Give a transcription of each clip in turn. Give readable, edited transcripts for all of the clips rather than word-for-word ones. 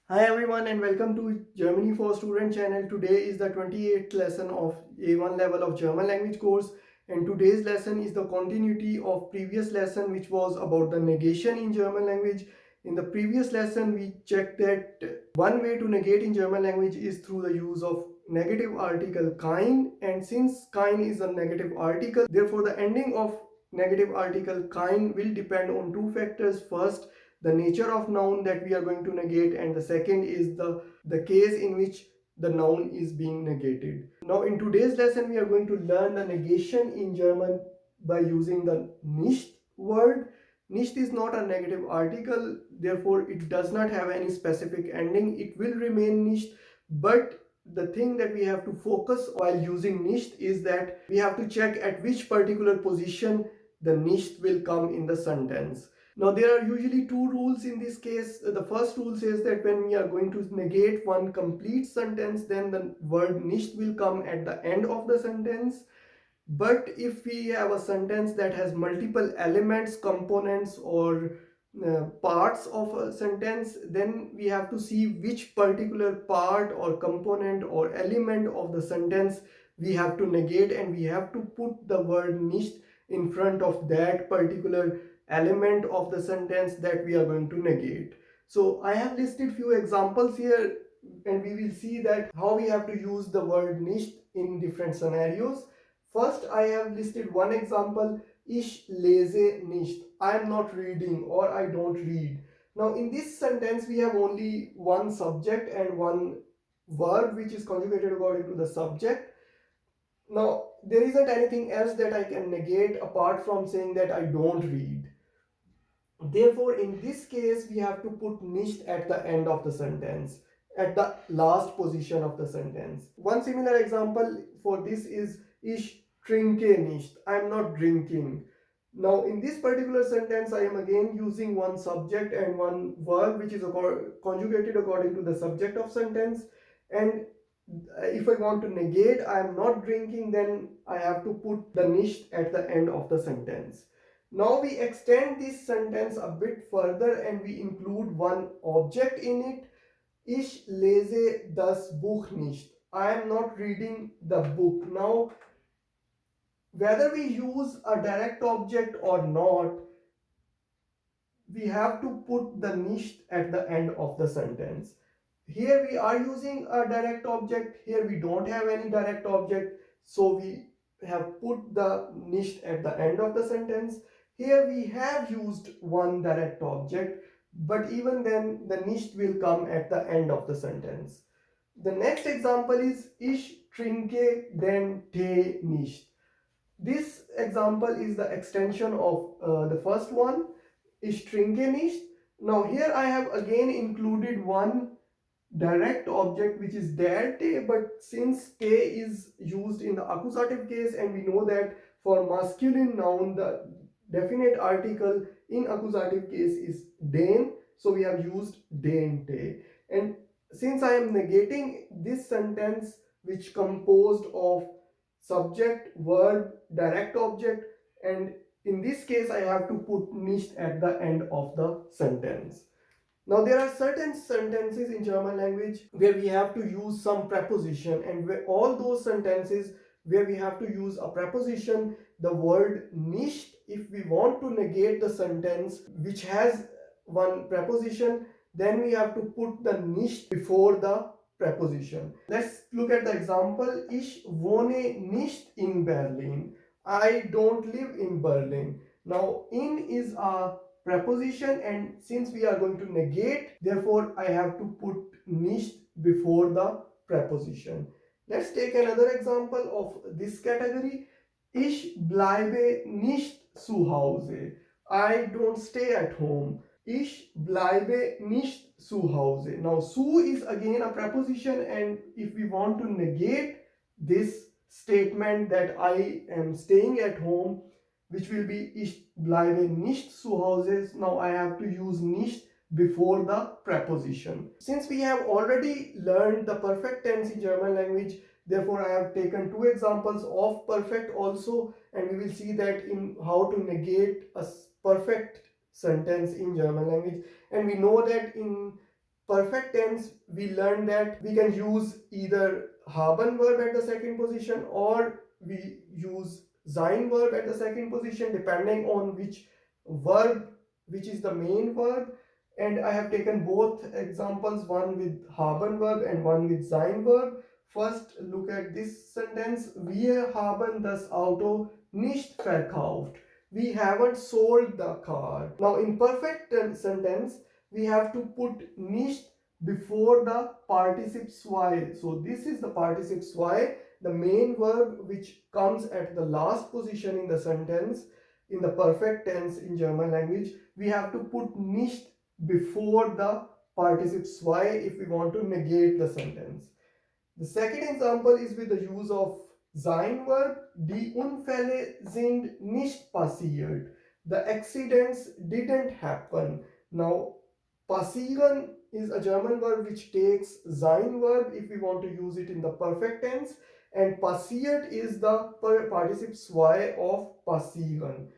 Hi everyone and welcome to Germany for Student channel. Today is the 28th lesson of A1 level of German language course, and today's lesson is the continuity of previous lesson, which was about the negation in German language. In the previous lesson we checked that one way to negate in German language is through the use of negative article kein, and since kein is a negative article, therefore the ending of negative article kein will depend on two factors. First, the nature of noun that we are going to negate, and the second is the case in which the noun is being negated. Now in today's lesson we are going to learn the negation in German by using the nicht word. Nicht is not a negative article, therefore it does not have any specific ending. It will remain nicht, but the thing that we have to focus while using nicht is that we have to check at which particular position the nicht will come in the sentence. Now there are usually two rules in this case. The first rule says that when we are going to negate one complete sentence, then the word nicht will come at the end of the sentence. But if we have a sentence that has multiple elements, components, or parts of a sentence, then we have to see which particular part or component or element of the sentence we have to negate, and we have to put the word nicht in front of that particular element of the sentence that we are going to negate. So I have listed few examples here, and we will see that how we have to use the word nicht in different scenarios. First, I have listed one example: Ich lese nicht. I am not reading, or I don't read. Now, in this sentence, we have only one subject and one verb which is conjugated according to the subject. Now, there isn't anything else that I can negate apart from saying that I don't read. Therefore, in this case, we have to put nicht at the end of the sentence, at the last position of the sentence. One similar example for this is Ich trinke nicht. I am not drinking. Now, in this particular sentence, I am again using one subject and one verb which is conjugated according to the subject of sentence. And if I want to negate I am not drinking, then I have to put the nicht at the end of the sentence. Now we extend this sentence a bit further and we include one object in it. Ich lese das Buch nicht. I am not reading the book. Now, whether we use a direct object or not, we have to put the nicht at the end of the sentence. Here we are using a direct object, here we don't have any direct object, so we have put the nicht at the end of the sentence. Here we have used one direct object, but even then the nicht will come at the end of the sentence. The next example is Ich trinke den Tee nicht. This example is the extension of the first one, Ich trinke nicht. Now here I have again included one direct object which is der Tee, but since Tee is used in the accusative case and we know that for masculine noun the definite article in accusative case is den, so we have used den Tee. And since I am negating this sentence which composed of subject, verb, direct object, and in this case I have to put nicht at the end of the sentence. Now there are certain sentences in German language where we have to use some preposition, and where all those sentences where we have to use a preposition, the word nicht, if we want to negate the sentence which has one preposition, then we have to put the nicht before the preposition. Let's look at the example. Ich wohne nicht in Berlin. I don't live in Berlin. Now in is a preposition, and since we are going to negate, therefore I have to put nicht before the preposition. Let's take another example of this category. Ich bleibe nicht zu Hause. I don't stay at home. Ich bleibe nicht zu Hause. Now zu is again a preposition, and if we want to negate this statement that I am staying at home, which will be Ich bleibe nicht zu Hause. Now I have to use nicht before the preposition. Since we have already learned the perfect tense in German language, therefore I have taken two examples of perfect also, and we will see that in how to negate a perfect sentence in German language. And we know that in perfect tense, we learned that we can use either haben verb at the second position, or we use sein verb at the second position, depending on which verb, which is the main verb. And I have taken both examples, one with haben verb and one with sein verb. First, look at this sentence. Wir haben das Auto nicht verkauft. We haven't sold the car. Now, in perfect sentence, we have to put nicht before the participle zwei. So this is the participle zwei, the main verb which comes at the last position in the sentence. In the perfect tense in German language, we have to put nicht before the participle zwei if we want to negate the sentence. The second example is with the use of sein verb. Die Unfälle sind nicht passiert. The accidents didn't happen. Now, passieren is a German verb which takes sein verb if we want to use it in the perfect tense, and passiert is the participle zwei of passieren.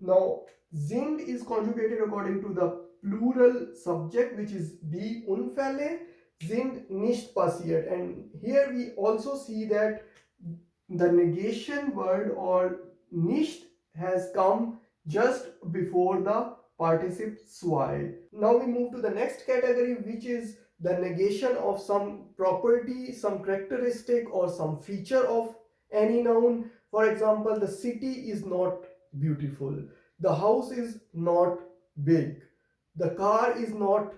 Now, sind is conjugated according to the plural subject, which is die Unfälle sind nicht passiert, and here we also see that the negation word or nicht has come just before the participle zwei. Now we move to the next category, which is the negation of some property, some characteristic, or some feature of any noun. For example, the city is not beautiful, the house is not big, the car is not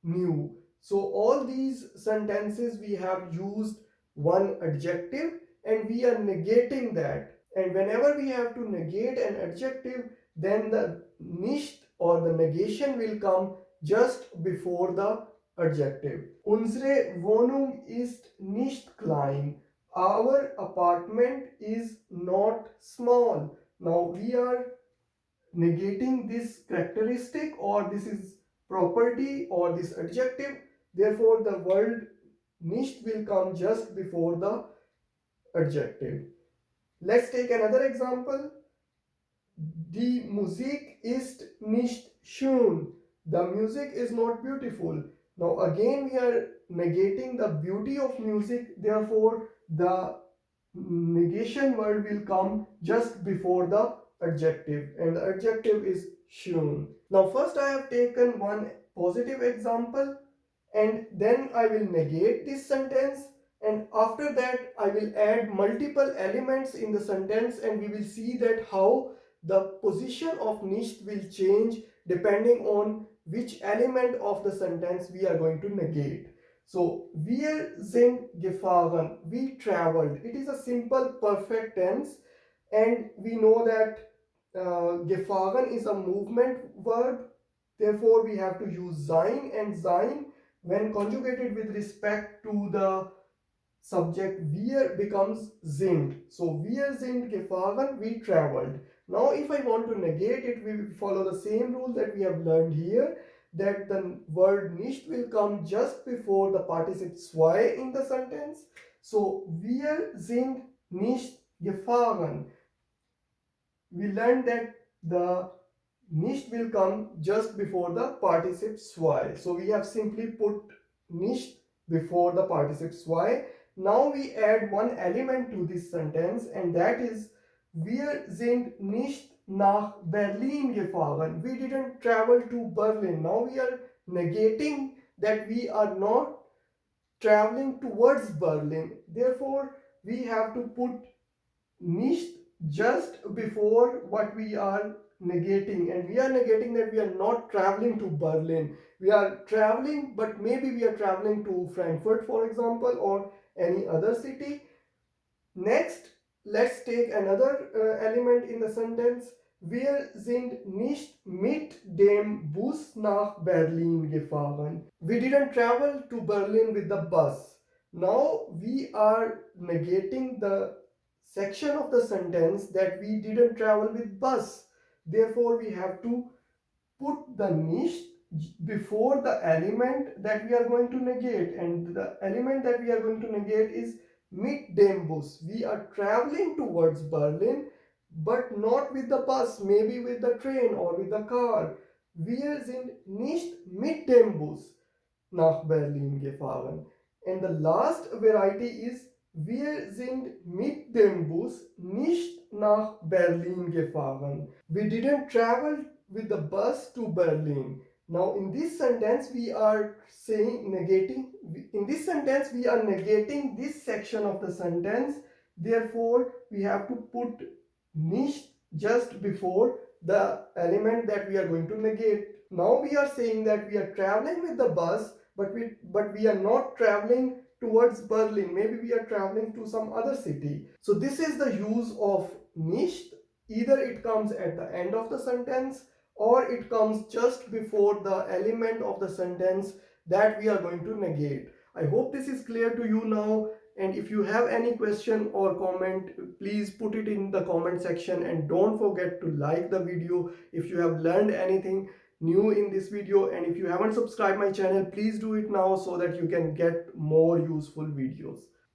new. So all these sentences we have used one adjective and we are negating that. And whenever we have to negate an adjective, then the nicht or the negation will come just before the adjective. Unsere Wohnung ist nicht klein. Our apartment is not small. Now we are negating this characteristic, or this is property, or this adjective. Therefore, the word nicht will come just before the adjective. Let's take another example. Die Musik ist nicht schön. The music is not beautiful. Now again we are negating the beauty of music. Therefore, the negation word will come just before the adjective, and the adjective is schön. Now first I have taken one positive example, and then I will negate this sentence, and after that I will add multiple elements in the sentence, and we will see that how the position of nicht will change depending on which element of the sentence we are going to negate. So, wir sind gefahren, we traveled. It is a simple perfect tense, and we know that gefahren is a movement verb. Therefore, we have to use sein, and sein, when conjugated with respect to the subject wir, becomes sind. So, wir sind gefahren, we traveled. Now, if I want to negate it, we will follow the same rule that we have learned here, that the word nicht will come just before the participle zwei in the sentence. So, wir sind nicht gefahren. We learned that the nicht will come just before the participle zwei. So, we have simply put nicht before the participle zwei. Now we add one element to this sentence, and that is wir sind nicht nach Berlin gefahren. We didn't travel to Berlin. Now we are negating that we are not traveling towards Berlin. Therefore, we have to put nicht just before what we are negating, and we are negating that we are not traveling to Berlin. We are traveling, but maybe we are traveling to Frankfurt, for example, or any other city. Next, let's take another element in the sentence. Wir sind nicht mit dem Bus nach Berlin gefahren. We didn't travel to Berlin with the bus. Now we are negating the section of the sentence that we didn't travel with bus. Therefore, we have to put the nicht before the element that we are going to negate, and the element that we are going to negate is mit dem Bus. We are traveling towards Berlin, but not with the bus, maybe with the train or with the car. Wir sind nicht mit dem Bus. nach Berlin gefahren. And the last variety is wir sind mit dem Bus nicht nach Berlin gefahren. We didn't travel with the bus to Berlin. Now in this sentence we are saying negating, in this sentence we are negating this section of the sentence. Therefore we have to put nicht just before the element that we are going to negate. Now we are saying that we are traveling with the bus, but we are not traveling towards Berlin. Maybe we are traveling to some other city. So this is the use of nicht. Either it comes at the end of the sentence or it comes just before the element of the sentence that we are going to negate. I hope this is clear to you now. And if you have any question or comment, please put it in the comment section, and don't forget to like the video if you have learned anything new in this video. And if you haven't subscribed my channel, please do it now so that you can get more useful videos.